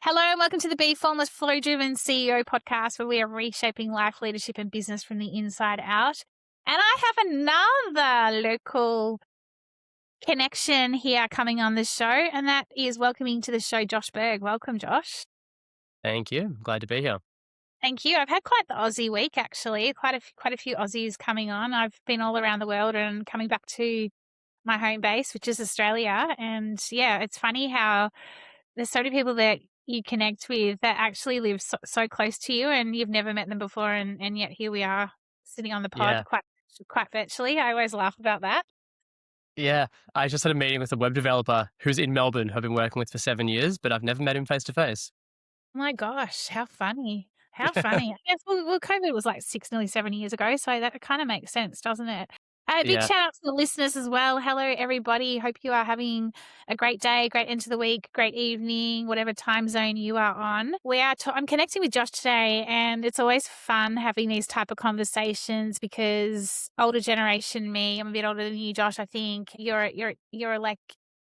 Hello and welcome to the Be Formless Flow Driven CEO podcast, where we are reshaping life, leadership, and business from the inside out. And I have another local connection here coming on the show, and that is welcoming to the show Josh Berg. Welcome, Josh. Thank you. Glad to be here. Thank you. I've had quite the Aussie week, actually. Quite a few Aussies coming on. I've been all around the world and coming back to my home base, which is Australia. And yeah, it's funny how there's so many people that you connect with that actually live so close to you and you've never met them before. And yet here we are sitting on the pod Yeah. quite virtually. I always laugh about that. Yeah. I just had a meeting with a web developer who's in Melbourne, who I've been working with for 7 years, but I've never met him face to face. Oh my gosh, how funny. How funny. I guess, well, COVID was like nearly 7 years ago. So that kind of makes sense, doesn't it? A big Yeah. shout out to the listeners as well. Hello, everybody. Hope you are having a great day, great end of the week, great evening, whatever time zone you are on. I'm connecting with Josh today, and it's always fun having these type of conversations because older generation me, I'm a bit older than you, Josh. I think you're like,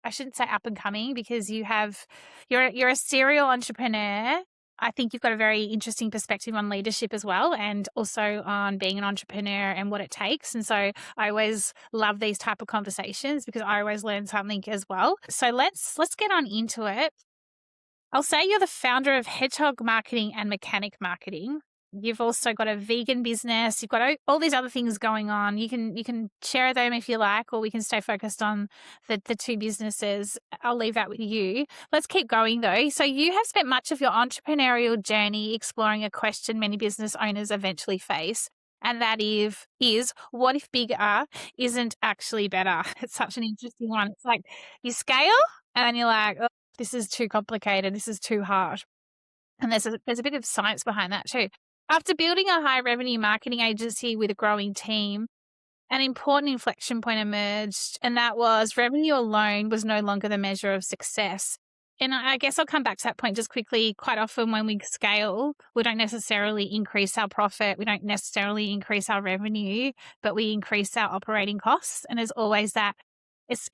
I shouldn't say up and coming because you're a serial entrepreneur. I think you've got a very interesting perspective on leadership as well, and also on being an entrepreneur and what it takes. And so I always love these type of conversations because I always learn something as well. So let's get on into it. I'll say you're the founder of Hedgehog Marketing and Mechanic Marketing. You've also got a vegan business. You've got all these other things going on. You can share them if you like, or we can stay focused on the two businesses. I'll leave that with you. Let's keep going though. So you have spent much of your entrepreneurial journey exploring a question many business owners eventually face. And that is what if bigger isn't actually better? It's such an interesting one. It's like you scale and then you're like, oh, this is too complicated. This is too hard. And there's a bit of science behind that too. After building a high revenue marketing agency with a growing team, an important inflection point emerged, and that was revenue alone was no longer the measure of success. And I guess I'll come back to that point just quickly. Quite often when we scale, we don't necessarily increase our profit. We don't necessarily increase our revenue, but we increase our operating costs. And there's always that.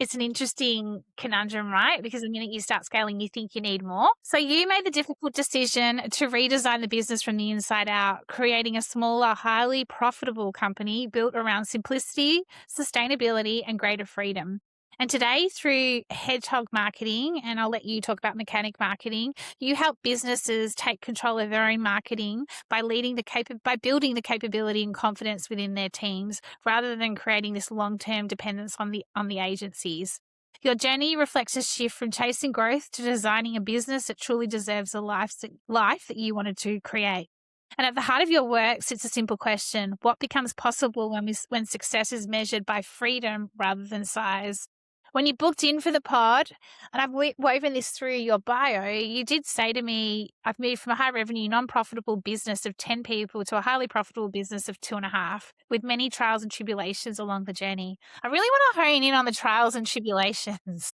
It's an interesting conundrum, right? Because the minute you start scaling, you think you need more. So you made the difficult decision to redesign the business from the inside out, creating a smaller, highly profitable company built around simplicity, sustainability, and greater freedom. And today, through Hedgehog Marketing, and I'll let you talk about Mechanic Marketing, you help businesses take control of their own marketing by by building the capability and confidence within their teams, rather than creating this long-term dependence on the agencies. Your journey reflects a shift from chasing growth to designing a business that truly deserves the life that you wanted to create. And at the heart of your work sits a simple question: what becomes possible when success is measured by freedom rather than size? When you booked in for the pod, and I've woven this through your bio, you did say to me, I've moved from a high revenue, non-profitable business of 10 people to a highly profitable business of 2.5, with many trials and tribulations along the journey. I really want to hone in on the trials and tribulations.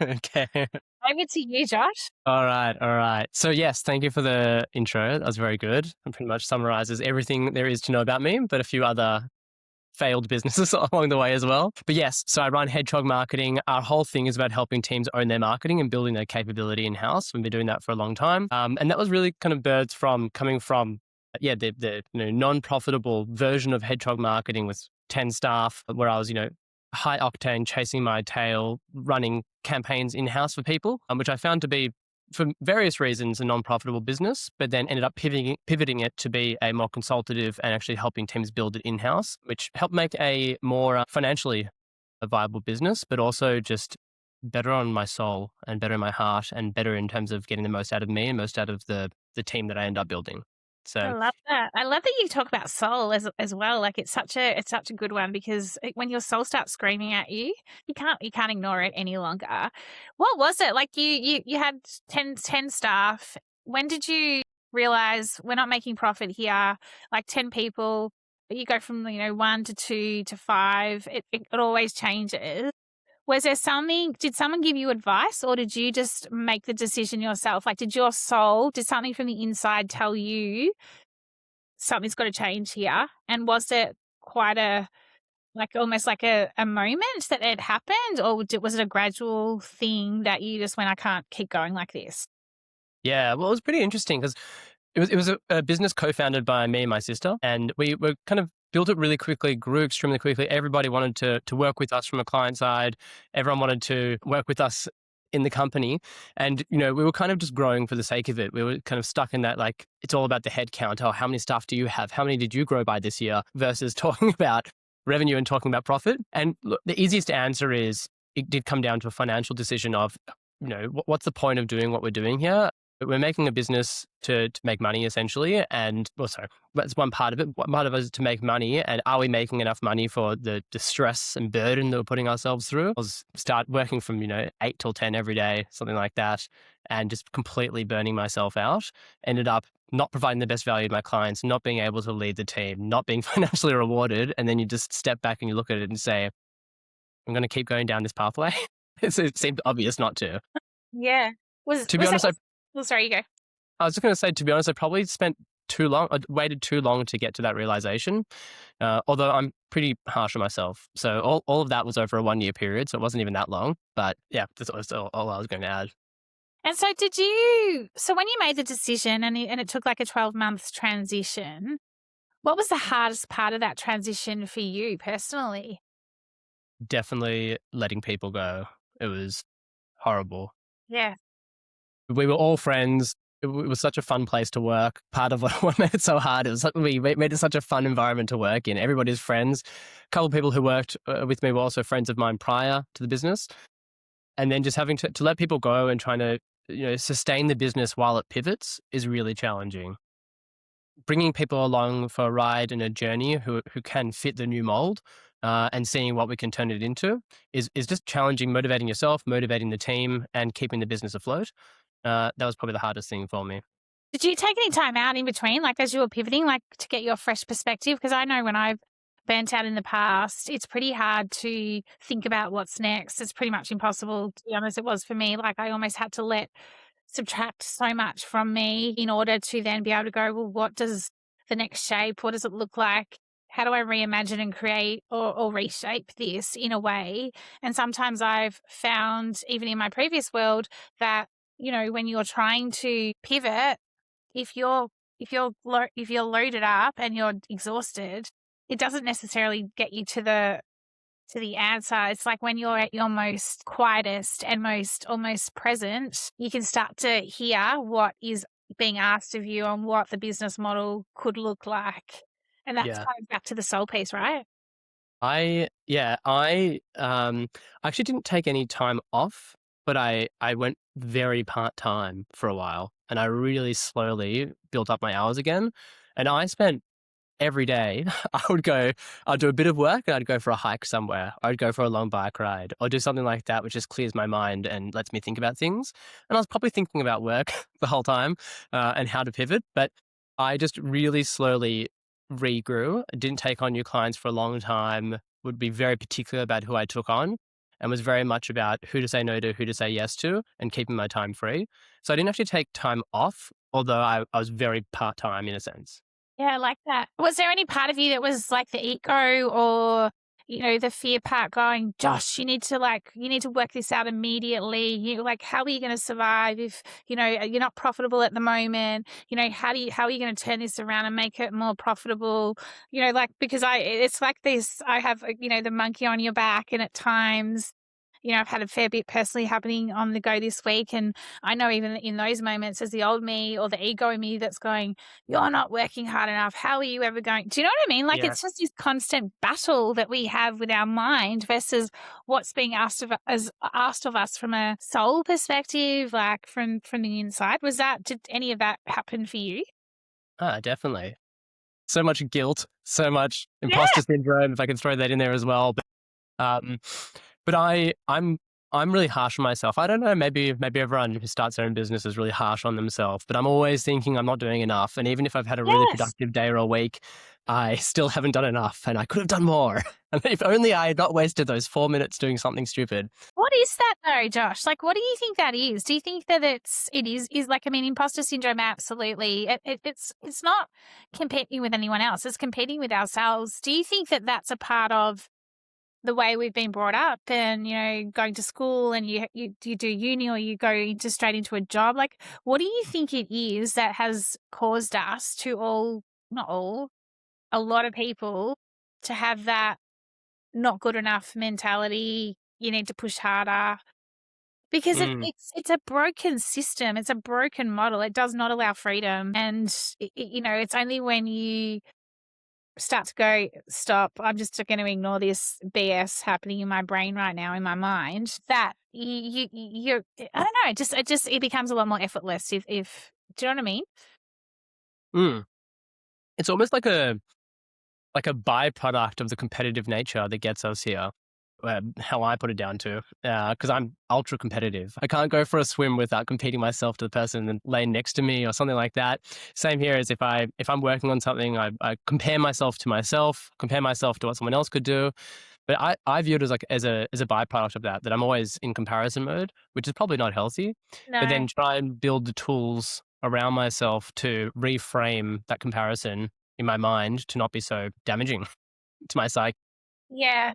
Okay. Over to you, Josh. All right. All right. So yes, thank you for the intro. That was very good. It pretty much summarizes everything there is to know about me, but a few other failed businesses along the way as well. But yes, so I run Hedgehog Marketing. Our whole thing is about helping teams own their marketing and building their capability in-house. We've been doing that for a long time. And that was really kind of birthed from coming from, the non-profitable version of Hedgehog Marketing with 10 staff, where I was, high octane, chasing my tail, running campaigns in-house for people, which I found to be, for various reasons, a non-profitable business, but then ended up pivoting it to be a more consultative and actually helping teams build it in-house, which helped make a more financially a viable business, but also just better on my soul and better in my heart and better in terms of getting the most out of me and most out of the team that I end up building. I So love that. I love that you talk about soul as well. Like it's such a good one because when your soul starts screaming at you, you can't ignore it any longer. What was it? Like you had 10 staff. When did you realize we're not making profit here? Like 10 people, you go from 1 to 2 to 5. It always changes. Was there did someone give you advice or did you just make the decision yourself? Like, did something from the inside tell you something's got to change here? And was it quite almost like a moment that it happened, or was it a gradual thing that you just went, I can't keep going like this? Yeah, well, it was pretty interesting because it was a business co-founded by me and my sister, and we were kind of built it really quickly, grew extremely quickly. Everybody wanted to work with us from a client side. Everyone wanted to work with us in the company, and we were kind of just growing for the sake of it. We were kind of stuck in that, like, it's all about the head count. Oh, how many staff do you have? How many did you grow by this year? Versus talking about revenue and talking about profit. And look, the easiest answer is it did come down to a financial decision of, what's the point of doing what we're doing here? We're making a business to make money, essentially. And also, that's one part of it. One part of it is to make money. And are we making enough money for the stress and burden that we're putting ourselves through? I was start working from, 8 till 10 every day, something like that, and just completely burning myself out. Ended up not providing the best value to my clients, not being able to lead the team, not being financially rewarded. And then you just step back and you look at it and say, I'm going to keep going down this pathway. It seemed obvious not to. Yeah. To be Was that? honest, Well, sorry, you go. I was just going to say, to be honest, I probably spent too long, I waited too long to get to that realization. Although I'm pretty harsh on myself. So all of that was over a 1 year period. So it wasn't even that long. But yeah, that's all I was going to add. And so when you made the decision and it took like a 12-month transition, what was the hardest part of that transition for you personally? Definitely letting people go. It was horrible. Yeah. We were all friends. It was such a fun place to work. Part of what made it so hard, we made it such a fun environment to work in. Everybody's friends. A couple of people who worked with me were also friends of mine prior to the business. And then just having to let people go and trying to sustain the business while it pivots is really challenging. Bringing people along for a ride and a journey who can fit the new mold, and seeing what we can turn it into is just challenging, motivating yourself, motivating the team, and keeping the business afloat. That was probably the hardest thing for me. Did you take any time out in between, like as you were pivoting, like to get your fresh perspective? Because I know when I've burnt out in the past, it's pretty hard to think about what's next. It's pretty much impossible, to be honest. It was for me. Like I almost had to subtract so much from me in order to then be able to go, well, what does the next shape? What does it look like? How do I reimagine and create or reshape this in a way? And sometimes I've found, even in my previous world, that, when you're trying to pivot, if you're loaded up and you're exhausted, it doesn't necessarily get you to the answer. It's like when you're at your most quietest and most almost present, you can start to hear what is being asked of you and what the business model could look like. And that's Yeah. kind of back to the soul piece, right? I actually didn't take any time off, but I went very part-time for a while, and I really slowly built up my hours again. And I spent every day, I'd do a bit of work and I'd go for a hike somewhere. I'd go for a long bike ride or do something like that, which just clears my mind and lets me think about things. And I was probably thinking about work the whole time, and how to pivot, but I just really slowly regrew. I didn't take on new clients for a long time, would be very particular about who I took on, and was very much about who to say no to, who to say yes to, and keeping my time free. So I didn't actually take time off, although I was very part-time in a sense. Yeah, I like that. Was there any part of you that was like the ego or, the fear part going, Josh, you need to work this out immediately. How are you going to survive if, you're not profitable at the moment? How are you going to turn this around and make it more profitable? Because it's like this, I have, the monkey on your back, and at times, I've had a fair bit personally happening on the go this week. And I know even in those moments, as the old me or the ego me that's going, you're not working hard enough. How are you ever going? Do you know what I mean? Like Yeah. it's just this constant battle that we have with our mind versus what's being asked of us from a soul perspective, like from the inside. Did any of that happen for you? Definitely. So much guilt, so much Yeah. imposter syndrome, if I can throw that in there as well. Um, but I'm really harsh on myself. I don't know, maybe everyone who starts their own business is really harsh on themselves, but I'm always thinking I'm not doing enough. And even if I've had a really Yes. productive day or a week, I still haven't done enough and I could have done more. And if only I had not wasted those 4 minutes doing something stupid. What is that though, Josh? Like, what do you think that is? Do you think that it is like, I mean, imposter syndrome, absolutely. It's not competing with anyone else. It's competing with ourselves. Do you think that that's a part of the way we've been brought up and, going to school and you do uni or you go into straight into a job. Like, what do you think it is that has caused us to all, not all, a lot of people to have that not good enough mentality? You need to push harder because Mm, it's a broken system. It's a broken model. It does not allow freedom. And, it's only when you start to go, stop, I'm just going to ignore this BS happening in my brain right now, in my mind, that you're, I don't know, it becomes a lot more effortless do you know what I mean? mm. It's almost like a byproduct of the competitive nature that gets us here. How I put it down to, because I'm ultra competitive. I can't go for a swim without competing myself to the person in the lane next to me or something like that. Same here as if I'm working on something, I compare myself to myself, compare myself to what someone else could do. But I view it as like as a byproduct of that I'm always in comparison mode, which is probably not healthy. But No. then try and build the tools around myself to reframe that comparison in my mind to not be so damaging to my psyche. Yeah.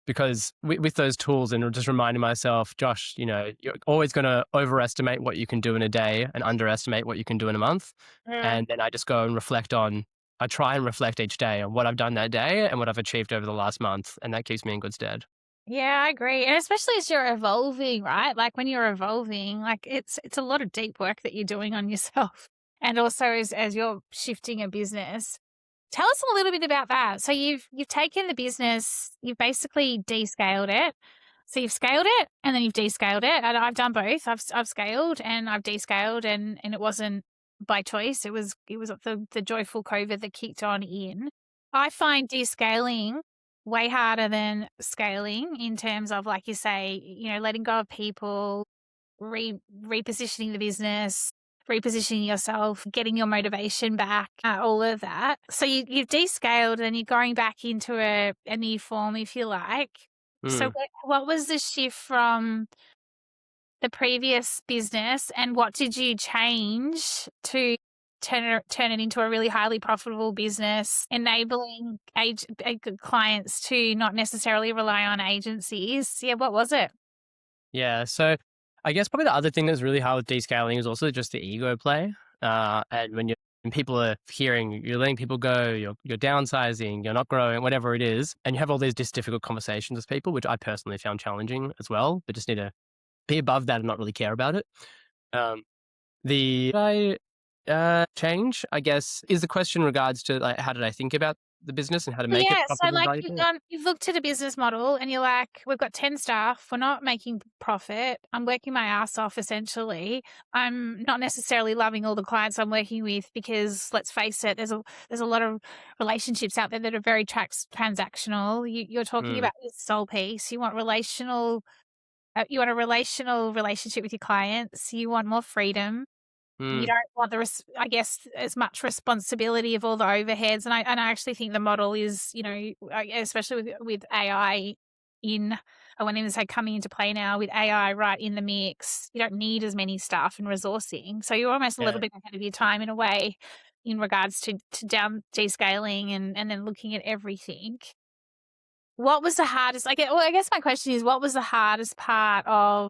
Because with those tools and just reminding myself, Josh, you're always going to overestimate what you can do in a day and underestimate what you can do in a month. Mm. And then I just go and I try and reflect each day on what I've done that day and what I've achieved over the last month. And that keeps me in good stead. Yeah, I agree. And especially as you're evolving, right? Like when you're evolving, like it's a lot of deep work that you're doing on yourself. And also as you're shifting a business. Tell us a little bit about that. So you've taken the business, you've basically descaled it. So you've scaled it and then you've descaled it. And I've done both. I've scaled and I've descaled and it wasn't by choice. It was the joyful COVID that kicked on in. I find descaling way harder than scaling in terms of, like you say, letting go of people, repositioning the business, repositioning yourself, getting your motivation back, all of that. So you've descaled and you're going back into a new form, if you like. So Mm. what was the shift from the previous business and what did you change to turn it into a really highly profitable business, enabling clients to not necessarily rely on agencies? Yeah, what was it? Yeah. So I guess probably the other thing that's really hard with descaling is also just the ego play. And when people are hearing you're letting people go, you're downsizing, you're not growing, whatever it is, and you have all these just difficult conversations with people, which I personally found challenging as well, but just need to be above that and not really care about it. Um, the change, I guess, is the question in regards to like how did I think about the business and how to make it Yeah, so, profitable and like, valuable? you've looked at a business model and you're like, "We've got 10 staff, we're not making profit, I'm working my ass off essentially. I'm not necessarily loving all the clients I'm working with," because let's face it, there's a lot of relationships out there that are very transactional. You're talking Mm, about this soul piece, you want a relational relationship with your clients, you want more freedom. You mm, don't want I guess, as much responsibility of all the overheads, and I actually think the model is, especially with AI in I won't even say coming into play now, with AI right in the mix, you don't need as many staff and resourcing, so you're almost a little yeah. bit ahead of your time in a way in regards to descaling and then looking at everything. What was the hardest I guess my question is, what was the hardest part of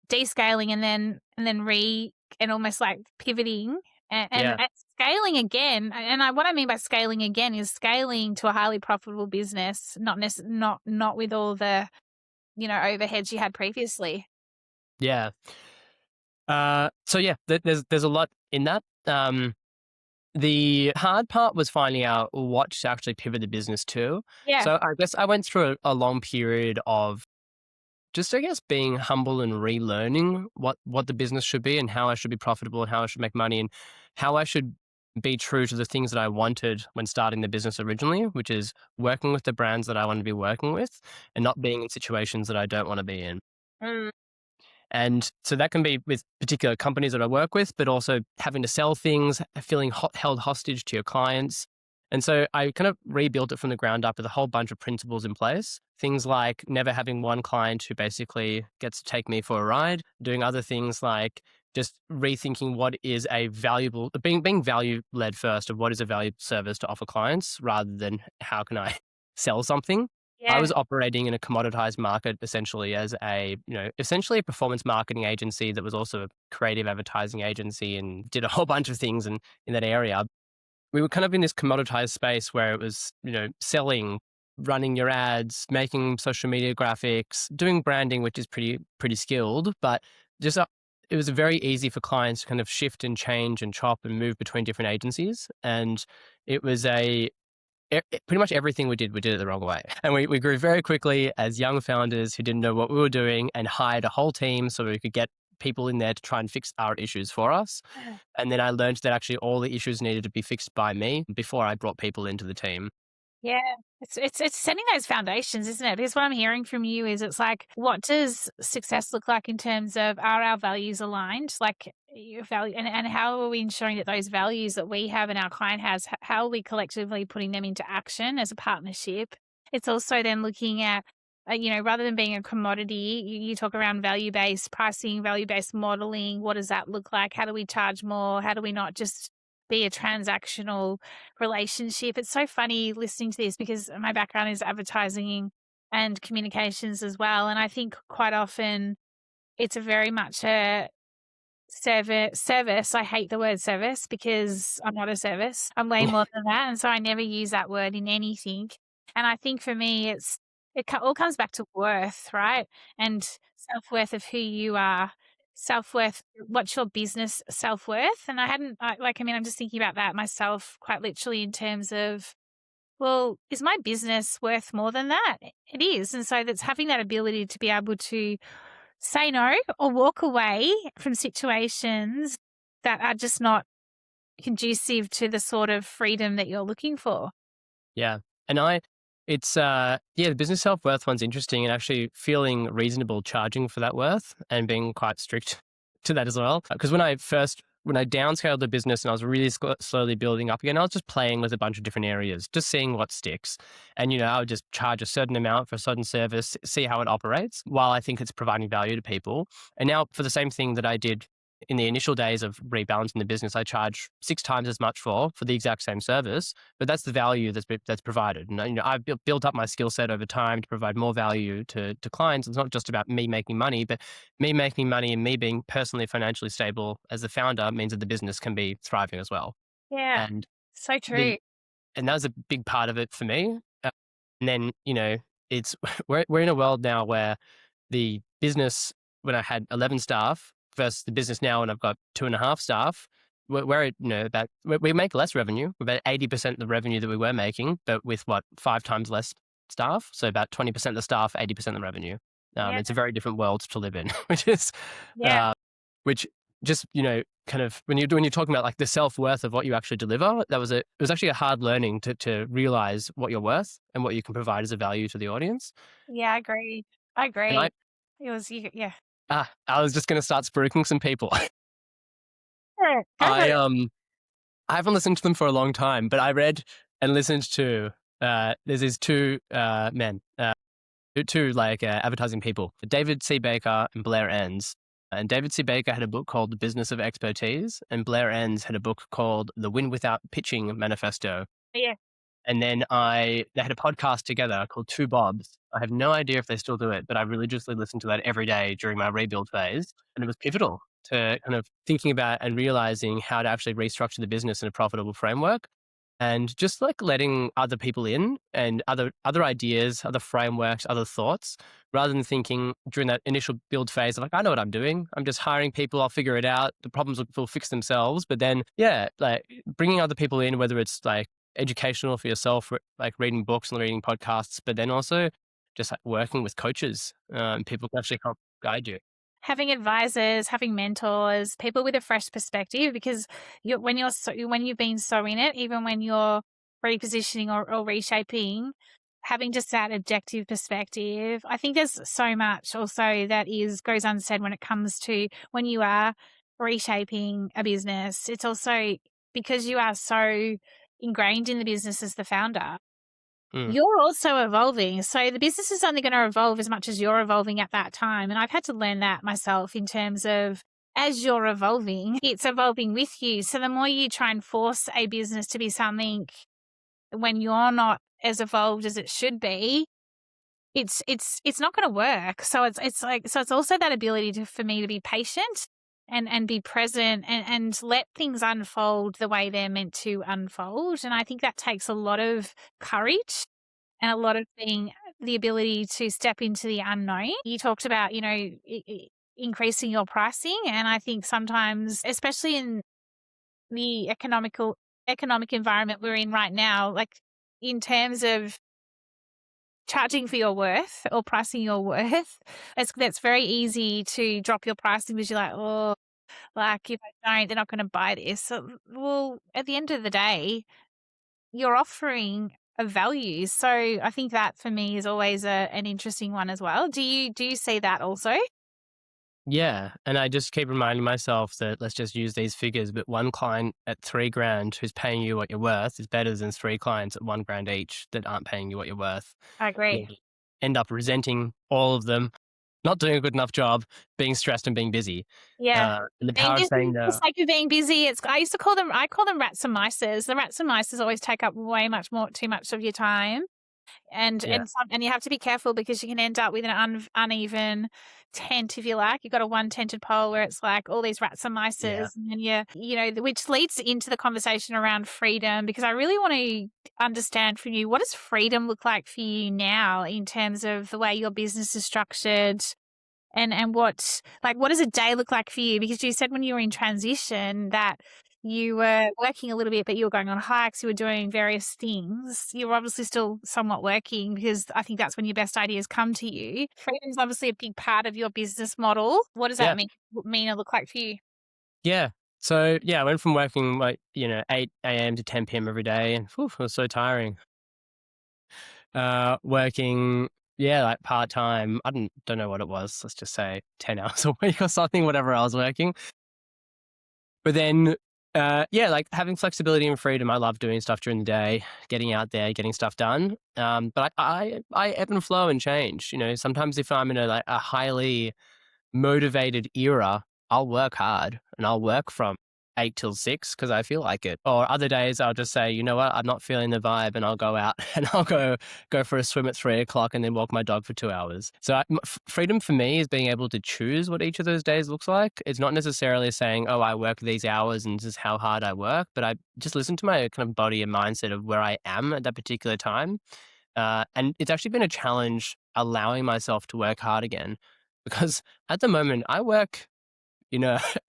descaling and then and almost like pivoting Yeah. and scaling again. And what I mean by scaling again is scaling to a highly profitable business, not with all the, overheads you had previously. Yeah. So yeah, there's a lot in that. The hard part was finding out what to actually pivot the business to. Yeah. So I guess I went through a long period of just, I guess, being humble and relearning what the business should be and how I should be profitable and how I should make money and how I should be true to the things that I wanted when starting the business originally, which is working with the brands that I want to be working with and not being in situations that I don't want to be in. Mm. And so that can be with particular companies that I work with, but also having to sell things, feeling held hostage to your clients. And so I kind of rebuilt it from the ground up with a whole bunch of principles in place. Things like never having one client who basically gets to take me for a ride, doing other things like just rethinking what is a valuable, being value led first of what is a valuable service to offer clients rather than how can I sell something. I Yeah. was operating in a commoditized market essentially as essentially a performance marketing agency that was also a creative advertising agency and did a whole bunch of things in that area. We were kind of in this commoditized space where it was, selling, running your ads, making social media graphics, doing branding, which is pretty skilled, but just it was very easy for clients to kind of shift and change and chop and move between different agencies. And it was pretty much everything we did it the wrong way. And we grew very quickly as young founders who didn't know what we were doing and hired a whole team so we could get people in there to try and fix our issues for us. And then I learned that actually all the issues needed to be fixed by me before I brought people into the team. Yeah, it's setting those foundations, isn't it? Because what I'm hearing from you is it's like, what does success look like in terms of are our values aligned? Like your value, and how are we ensuring that those values that we have and our client has, how are we collectively putting them into action as a partnership? It's also then looking at, rather than being a commodity, you talk around value based pricing, value based modeling. What does that look like? How do we charge more? How do we not just be a transactional relationship? It's so funny listening to this because my background is advertising and communications as well. And I think quite often it's a very much a service. I hate the word service because I'm not a service. I'm way more than that. And so I never use that word in anything. And I think for me, all comes back to worth, right? And self-worth of who you are, self-worth, what's your business self-worth? And I'm just thinking about that myself quite literally in terms of, well, is my business worth more than that? It is. And so that's having that ability to be able to say no or walk away from situations that are just not conducive to the sort of freedom that you're looking for. Yeah. And the business self worth one's interesting and actually feeling reasonable charging for that worth and being quite strict to that as well. Because when I downscaled the business and I was really slowly building up again, I was just playing with a bunch of different areas, just seeing what sticks. And, I would just charge a certain amount for a certain service, see how it operates while I think it's providing value to people. And now for the same thing that I did in the initial days of rebalancing the business, I charge 6 times as much for the exact same service, but that's the value that's provided. And I've built up my skill set over time to provide more value to clients. It's not just about me making money, but me making money and me being personally financially stable as the founder means that the business can be thriving as well. Yeah, And so true. the and that was a big part of it for me. And then it's we're in a world now where the business when I had 11 staff versus the business now when I've got 2.5 staff, we make less revenue, about 80% of the revenue that we were making, but with 5 times less staff. So about 20% of the staff, 80% of the revenue. Yeah, It's a very different world to live in, which is, yeah, uh, which just, kind of when you're talking about like the self-worth of what you actually deliver, it was actually a hard learning to realize what you're worth and what you can provide as a value to the audience. yeah, I agree. I And agree. Yeah. I was just going to start spruiking some people. Yeah, go for I it. I haven't listened to them for a long time, but I read and listened to there's these two men, two advertising people, David C. Baker and Blair Enns. And David C. Baker had a book called The Business of Expertise, and Blair Enns had a book called The Win Without Pitching Manifesto. Yeah, And then they had a podcast together called Two Bobs. I have no idea if they still do it, but I religiously listened to that every day during my rebuild phase. And it was pivotal to kind of thinking about and realizing how to actually restructure the business in a profitable framework and just like letting other people in and other ideas, other frameworks, other thoughts, rather than thinking during that initial build phase of like, I know what I'm doing. I'm just hiring people. I'll figure it out. The problems will fix themselves. But then, yeah, like bringing other people in, whether it's like educational for yourself, like reading books and reading podcasts, but then also just like working with coaches, people can actually help guide you. having advisors, having mentors, people with a fresh perspective, because when you've been so in it, even when you're repositioning or reshaping, having just that objective perspective, I think there's so much also that goes unsaid when it comes to when you are reshaping a business. It's also because you are so ingrained in the business as the founder. Mm. You're also evolving. So the business is only going to evolve as much as you're evolving at that time. And I've had to learn that myself in terms of as you're evolving, it's evolving with you. So the more you try and force a business to be something when you're not as evolved as it should be, it's not gonna work. So it's also that ability for me to be patient and be present and let things unfold the way they're meant to unfold. And I think that takes a lot of courage and a lot of the ability to step into the unknown. You talked about, increasing your pricing, and I think sometimes, especially in the economic environment we're in right now, like in terms of charging for your worth or pricing your worth, that's very easy to drop your pricing because you're like, oh, like if I don't, they're not going to buy this. So, well, at the end of the day, you're offering a value. So I think that for me is always an interesting one as well. Do you see that also? Yeah, and I just keep reminding myself that let's just use these figures, but one client at 3 grand who's paying you what you're worth is better than 3 clients at 1 grand each that aren't paying you what you're worth. I You agree. end up resenting all of them, not doing a good enough job, being stressed and being busy. Yeah. And the Being power of busy saying for the no. sake of being busy. I call them rats and mices. The rats and mices always take up way too much of your time. Yeah, And you have to be careful because you can end up with an uneven tent, if you like. You've got a one-tented pole where it's like all these rats and yeah, mices, and then which leads into the conversation around freedom, because I really want to understand from you, what does freedom look like for you now in terms of the way your business is structured, and what does a day look like for you? Because you said when you were in transition that you were working a little bit, but you were going on hikes, you were doing various things. You were obviously still somewhat working, because I think that's when your best ideas come to you. Freedom is obviously a big part of your business model. What does that yeah, mean or look like for you? yeah. So yeah, I went from working like 8 a.m. to 10 p.m. every day, and whew, it was so tiring. Working, yeah, like part time. I don't know what it was. Let's just say 10 hours a week or something, whatever I was working. But then, yeah, like having flexibility and freedom. I love doing stuff during the day, getting out there, getting stuff done. But I ebb and flow and change. Sometimes if I'm in a highly motivated era, I'll work hard and I'll work from 8 till 6 because I feel like it. Or other days I'll just say, you know what, I'm not feeling the vibe, and I'll go out and I'll go for a swim at 3 o'clock and then walk my dog for 2 hours. So freedom for me is being able to choose what each of those days looks like. It's not necessarily saying, oh, I work these hours and this is how hard I work, but I just listen to my kind of body and mindset of where I am at that particular time. And it's actually been a challenge allowing myself to work hard again, because at the moment I work,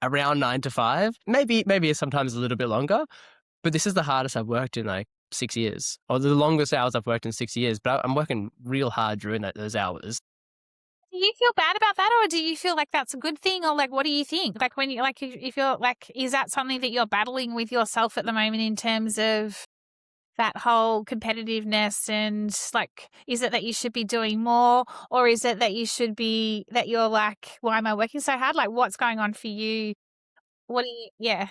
around 9 to 5, maybe sometimes a little bit longer, but this is the hardest I've worked in like 6 years, or the longest hours I've worked in 6 years. But I'm working real hard during those hours. Do you feel bad about that, or do you feel like that's a good thing, or like what do you think? Like when you like if you're like, is that something that you're battling with yourself at the moment in terms of that whole competitiveness, and like, is it that you should be doing more, or is it that that you're like, why am I working so hard? Like, what's going on for you? What do you, yeah.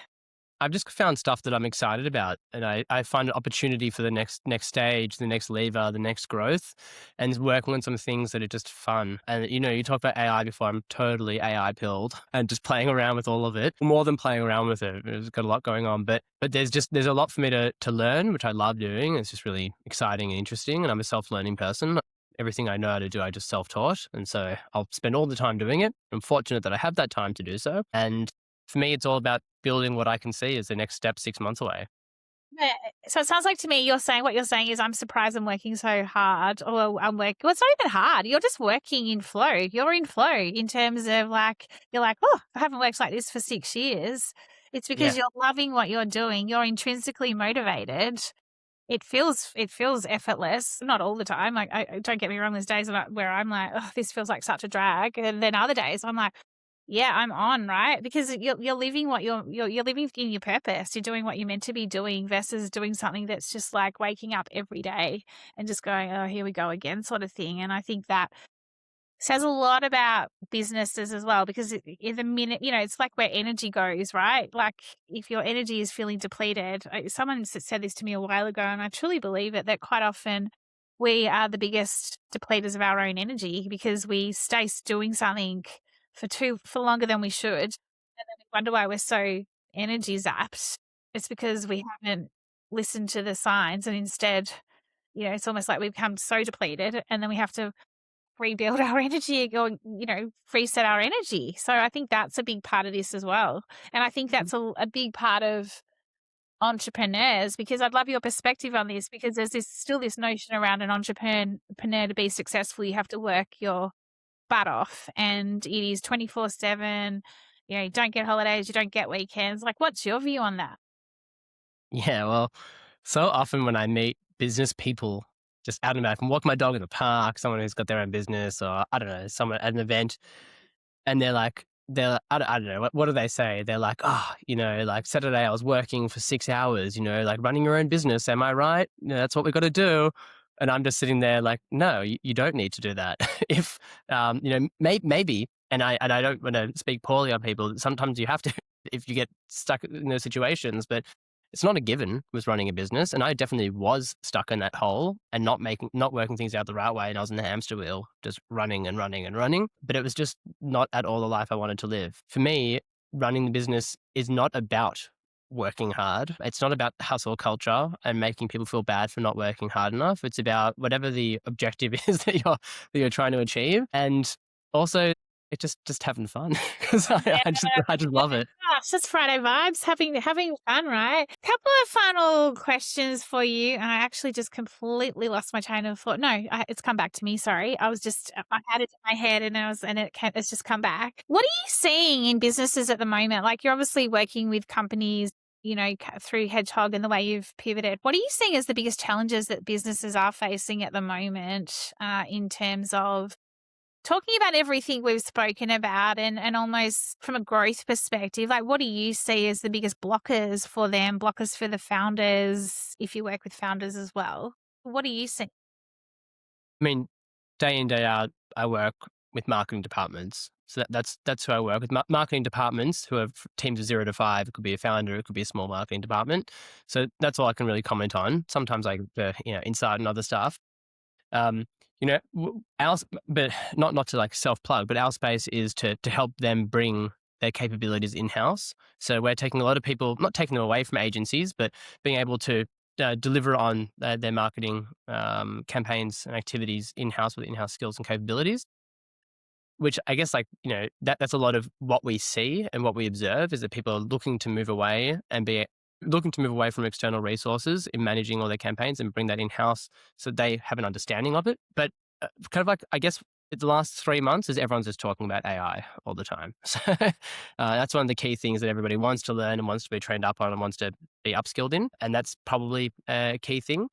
I've just found stuff that I'm excited about, and I find an opportunity for the next stage, the next lever, the next growth, and working on some things that are just fun. And you talked about AI before. I'm totally AI pilled and just playing around with all of it. More than playing around with it, it's got a lot going on. But there's a lot for me to learn, which I love doing. It's just really exciting and interesting. And I'm a self-learning person. Everything I know how to do, I just self-taught, and so I'll spend all the time doing it. I'm fortunate that I have that time to do so, and for me, it's all about building what I can see as the next step 6 months away. Yeah, so it sounds like to me what you're saying is, I'm surprised I'm working so hard, or I'm working. Well, it's not even hard. You're just working in flow. You're in flow in terms of like, you're like, oh, I haven't worked like this for 6 years. It's because Yeah. you're loving what you're doing. You're intrinsically motivated. It feels effortless. Not all the time. Like, don't get me wrong. There's days where I'm like, oh, this feels like such a drag, and then other days I'm like, yeah, I'm on, right? Because you're living what you're living in your purpose. You're doing what you're meant to be doing versus doing something that's just like waking up every day and just going, oh, here we go again, sort of thing. And I think that says a lot about businesses as well, because in the minute, it's like where energy goes, right? Like if your energy is feeling depleted, someone said this to me a while ago, and I truly believe it, that quite often we are the biggest depleters of our own energy because we stay doing something for longer than we should. And then we wonder why we're so energy zapped. It's because we haven't listened to the signs, and instead it's almost like we become so depleted and then we have to rebuild our energy or, reset our energy. So I think that's a big part of this as well. And I think that's a big part of entrepreneurs, because I'd love your perspective on this, because there's still this notion around an entrepreneur to be successful, you have to work your butt off and it is 24/7. You don't get holidays, you don't get weekends. Like, what's your view on that? Yeah, well, so often when I meet business people just out and about, I can walk my dog in the park, someone who's got their own business, or I don't know, someone at an event, and I don't know, what do they say? They're like, oh, like Saturday I was working for 6 hours, like running your own business. Am I right? That's what we got to do. And I'm just sitting there like, no, you don't need to do that. If, maybe, and I don't want to speak poorly on people. Sometimes you have to, if you get stuck in those situations, but it's not a given with running a business. And I definitely was stuck in that hole and not working things out the right way. And I was in the hamster wheel, just running and running and running. But it was just not at all the life I wanted to live. For me, running the business is not about working hard. It's not about hustle culture and making people feel bad for not working hard enough. It's about whatever the objective is that you're trying to achieve. And also it's just having fun because Yeah. I just love it. Gosh, that's Friday vibes, having fun, right? Couple of final questions for you, and I actually just completely lost my train of thought. No, it's come back to me. Sorry, I had it in my head, and it's just come back. What are you seeing in businesses at the moment? Like, you're obviously working with companies, through Hedgehog and the way you've pivoted. What are you seeing as the biggest challenges that businesses are facing at the moment, in terms of talking about everything we've spoken about, and almost from a growth perspective? Like, what do you see as the biggest blockers for them, blockers for the founders, if you work with founders as well? What do you see? I mean, day in, day out, I work with marketing departments. So that's who I work with. Marketing departments who have teams of 0 to 5. It could be a founder, it could be a small marketing department. So that's all I can really comment on. Sometimes I, insight and other stuff. Um, our, but not to like self plug, but our space is to help them bring their capabilities in house. So we're taking a lot of people, not taking them away from agencies, but being able to deliver on their marketing campaigns and activities in house with in house skills and capabilities. Which I guess, like, that's a lot of what we see and what we observe is that people are looking to move away and be looking to move away from external resources in managing all their campaigns and bring that in house so they have an understanding of it. But kind of like, I guess, the last 3 months is everyone's just talking about AI all the time. So that's one of the key things that everybody wants to learn and wants to be trained up on and wants to be upskilled in. And that's probably a key thing.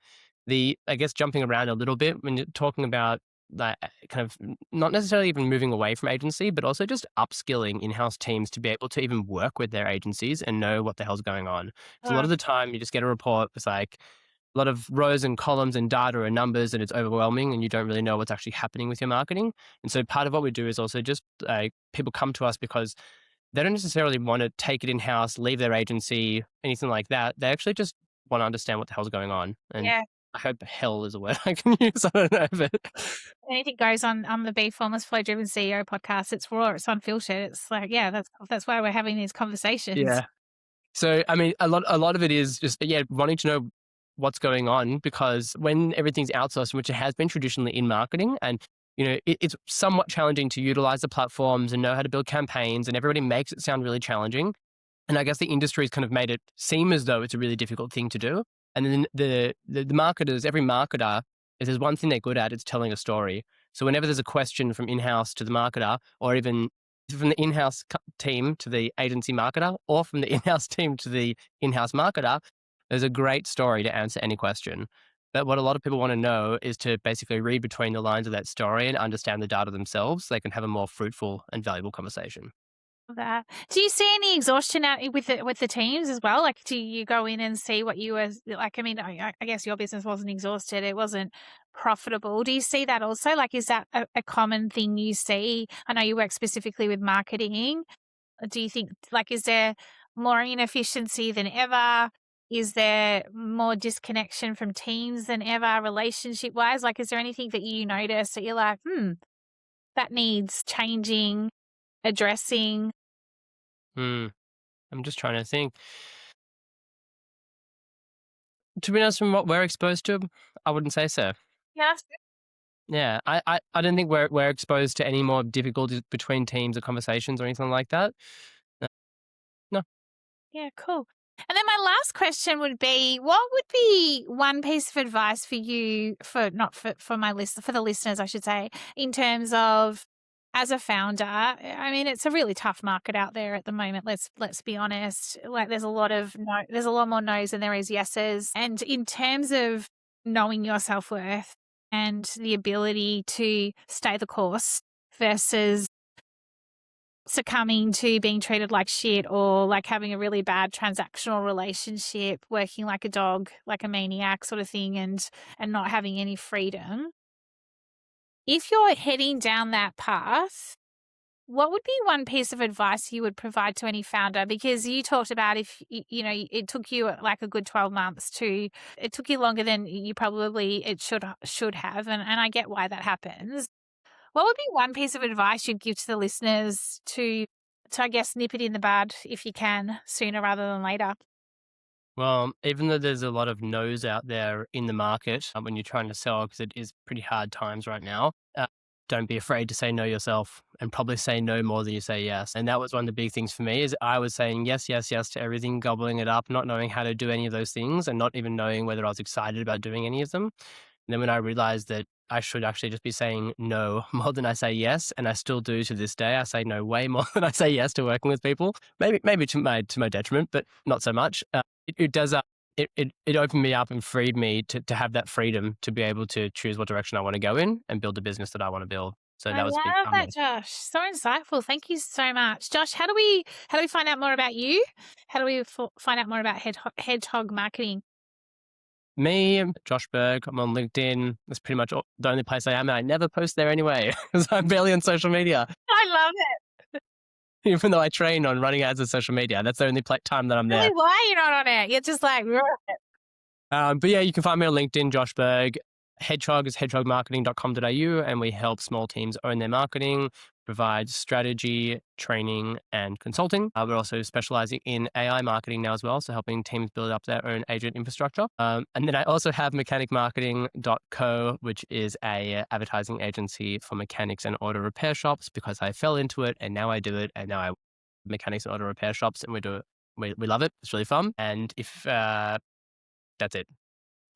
I guess, jumping around a little bit when you're talking about that kind of not necessarily even moving away from agency, but also just upskilling in-house teams to be able to even work with their agencies and know what the hell's going on. Because a lot Uh, of the time you just get a report with like a lot of rows and columns and data and numbers, and it's overwhelming and you don't really know what's actually happening with your marketing. And so part of what we do is also just people come to us because they don't necessarily want to take it in-house, leave their agency, anything like that. They actually just want to understand what the hell's going on. And yeah. I hope hell is a word I can use. I don't know, but Anything goes on the Be Formless Flow Driven CEO podcast. It's raw, it's unfiltered. It's like, yeah, that's why we're having these conversations. yeah. So, I mean, a lot of it is just, yeah, wanting to know what's going on, because when everything's outsourced, which it has been traditionally in marketing, and it's somewhat challenging to utilize the platforms and know how to build campaigns, and everybody makes it sound really challenging. And I guess the industry's kind of made it seem as though it's a really difficult thing to do. And then the marketers, every marketer, if there's one thing they're good at, it's telling a story. So whenever there's a question from in-house to the marketer, or even from the in-house team to the agency marketer, or from the in-house team to the in-house marketer, there's a great story to answer any question. But what a lot of people want to know is to basically read between the lines of that story and understand the data themselves so they can have a more fruitful and valuable conversation. That. Do you see any exhaustion out with the teams as well? Like, do you go in and see what you were like? I mean, I guess your business wasn't exhausted; it wasn't profitable. Do you see that also? Like, is that a common thing you see? I know you work specifically with marketing. Do you think, like, is there more inefficiency than ever? Is there more disconnection from teams than ever, relationship wise? Like, is there anything that you notice that you're like, that needs changing, addressing? Hmm. I'm just trying to think. To be honest, from what we're exposed to, I wouldn't say so. Yeah, that's good. Yeah, I don't think we're exposed to any more difficulties between teams or conversations or anything like that. No, no. Yeah, cool. And then my last question would be, what would be one piece of advice for you, for not for my list, for the listeners, I should say, in terms of as a founder? I mean, it's a really tough market out there at the moment. Let's be honest. Like, there's a lot of no, there's a lot more no's than there is yeses. And in terms of knowing your self-worth and the ability to stay the course versus succumbing to being treated like shit, or like having a really bad transactional relationship, working like a dog, like a maniac sort of thing, and not having any freedom. If you're heading down that path, what would be one piece of advice you would provide to any founder? Because you talked about, if you know, it took you like a good 12 months to, it took you longer than you probably it should have, and I get why that happens. What would be one piece of advice you'd give to the listeners to I guess nip it in the bud if you can, sooner rather than later? Well, even though there's a lot of no's out there in the market when you're trying to sell, because it is pretty hard times right now, don't be afraid to say no yourself, and probably say no more than you say yes. And that was one of the big things for me, is I was saying yes, yes, yes to everything, gobbling it up, not knowing how to do any of those things, and not even knowing whether I was excited about doing any of them. And then when I realized that I should actually just be saying no more than I say yes, and I still do to this day. I say no way more than I say yes to working with people. Maybe to my detriment, but not so much. It does. It opened me up and freed me to have that freedom to be able to choose what direction I want to go in and build the business that I want to build. So I that was a big love part of that, it. Josh. So insightful. Thank you so much. Josh, how do we find out more about you? How do we find out more about Hedgehog marketing? Me, Josh Berg. I'm on LinkedIn. That's pretty much the only place I am. And I never post there anyway, because I'm barely on social media. I love it. Even though I train on running ads on social media, that's the only time that I'm Really, there. why are you not on it? You're just like, But yeah, you can find me on LinkedIn, Josh Berg. Hedgehog is hedgehogmarketing.com.au, and we help small teams own their marketing, provide strategy, training, and consulting. We're also specializing in AI marketing now as well, so helping teams build up their own agent infrastructure. And then I also have mechanicmarketing.co, which is a advertising agency for mechanics and auto repair shops, because I fell into it and now I do it, and now I mechanics and auto repair shops, and we do it. We love it. It's really fun. And if that's it.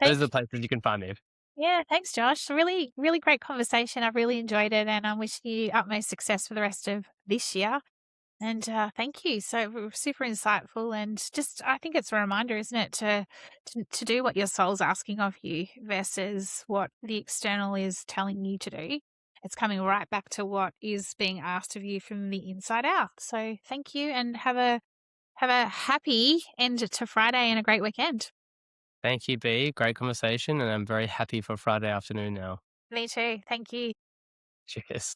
Those are thank the places you can find me. Yeah, thanks, Josh. Really, really great conversation. I've really enjoyed it, and I'm wishing you utmost success for the rest of this year. And thank you. So super insightful, and just I think it's a reminder, isn't it, to do what your soul's asking of you versus what the external is telling you to do. It's coming right back to what is being asked of you from the inside out. So thank you, and have a happy end to Friday and a great weekend. Thank you, B. Great conversation, and I'm very happy for Friday afternoon now. Me too. Thank you. Cheers.